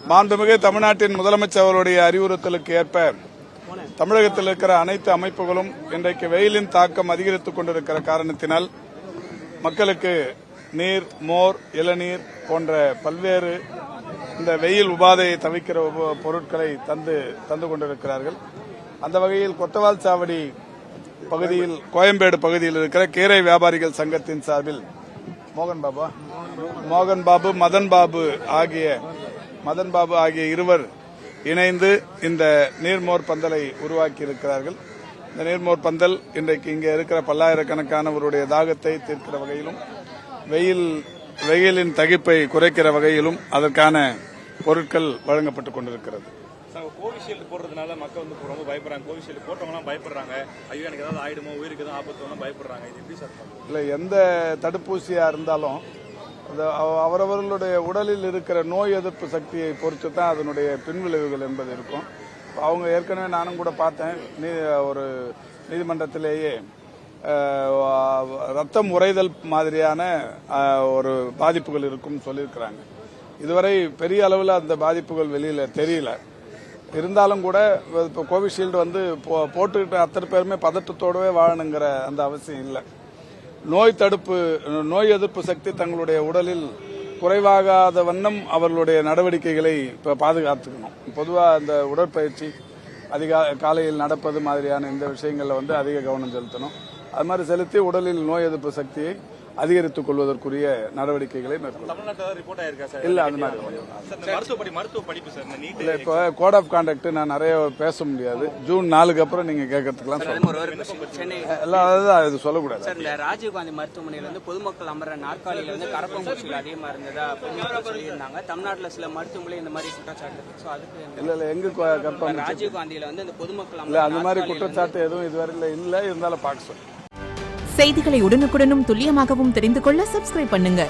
மாண்புமிகு தமிழ்நாட்டின் முதலமைச்சர் அவருடைய அறிவுறுத்தலுக்கு ஏற்ப தமிழகத்தில் இருக்கிற அனைத்து அமைப்புகளும் இன்றைக்கு வெயிலின் தாக்கம் அதிகரித்துக் கொண்டிருக்கிற காரணத்தினால் மக்களுக்கு நீர், மோர், இளநீர் போன்ற பல்வேறு இந்த வெயில் உபாதையை தவிர்க்கிற பொருட்களை தந்து கொண்டிருக்கிறார்கள். அந்த வகையில் கொத்தவால் சாவடி பகுதியில், கோயம்பேடு பகுதியில் இருக்கிற கீரை வியாபாரிகள் சங்கத்தின் சார்பில் மோகன் பாபு, மதன் பாபு ஆகிய இருவர் இணைந்து இந்த நீர்மோர் பந்தலை உருவாக்கி இருக்கிறார்கள். இந்த நீர்மோர் பந்தல் இன்றைக்கு இங்கே இருக்கிற பல்லாயிரக்கணக்கானவருடைய தாகத்தை தீர்க்கிற வகையிலும் வெயிலின் தகிப்பை குறைக்கிற வகையிலும் அதற்கான பொருட்கள் வழங்கப்பட்டுக் கொண்டிருக்கிறது. கோவிஷீல்டு போடுறதுனால மக்கள் ரொம்ப பயப்படுறாங்க. கோவிஷீல்டு போட்டவங்களாம் பயப்படுறாங்க. ஐயோ எனக்கு ஏதாவது ஆயிடுமோ, உயிருக்கு தான் ஆபத்து பயப்படுறாங்க. இது எப்படி சார்? இல்ல, எந்த தடுப்பூசியா இருந்தாலும் அவரவர்களுடைய உடலில் இருக்கிற நோய் எதிர்ப்பு சக்தியை பொறுத்து தான் அதனுடைய பின்விளைவுகள் என்பது இருக்கும். அவங்க ஏற்கனவே நானும் கூட பார்த்தேன், ஒரு நீதிமன்றத்திலேயே ரத்தம் உறைதல் மாதிரியான ஒரு பாதிப்புகள் இருக்கும் சொல்லியிருக்கிறாங்க. இதுவரை பெரிய அளவில் அந்த பாதிப்புகள் வெளியில தெரியல. இருந்தாலும் கூட இப்போ கோவிஷீல்டு போட்டுக்கிட்ட அத்தனை பேருமே பதட்டத்தோடவே வாழணுங்கிற அந்த அவசியம் இல்லை. நோய் எதிர்ப்பு சக்தி தங்களுடைய உடலில் குறைவாகாத வண்ணம் அவர்களுடைய நடவடிக்கைகளை பாதுகாத்துக்கணும். பொதுவாக இந்த உடற்பயிற்சி, காலையில் நடப்பது மாதிரியான இந்த விஷயங்களில் அதிக கவனம் செலுத்தணும். அது மாதிரி செலுத்தி உடலில் நோய் எதிர்ப்பு சக்தியை அதிகரித்துக் கொள்வதற்குரிய நடவடிக்கைகளை மேற்கொள்ளும். இல்ல, அந்த மாதிரி இல்ல. இப்ப கோட் ஆஃப் கான்டக்ட் நான் நிறைய பேச முடியாது. ஜூன் 4க்கு அப்புறம் நீங்க கேட்கறதுக்கெல்லாம் இது சொல்லக்கூடாது. ராஜீவ்காந்தி மருத்துவமனையில பொதுமக்கள் அமர்ற நாற்காலியில கரப்பாம்பூச்சிகள் அதிகமா இருந்ததா சொல்லியிருந்தாங்க. தமிழ்நாட்டில் சில மருத்துவமனை இந்த மாதிரி குற்றச்சாட்டு இல்ல எங்க கரப்பாம்பூச்சி? ராஜீவ்காந்தியில இந்த பொதுமக்கள் இல்ல, அந்த மாதிரி குற்றச்சாட்டு எதுவும் இதுவரை இல்ல. இருந்தாலும் பார்க்க சொல்லுங்க. செய்திகளை உடனுக்குடனும் துல்லியமாகவும் தெரிந்து கொள்ள சப்ஸ்கிரைப் பண்ணுங்க.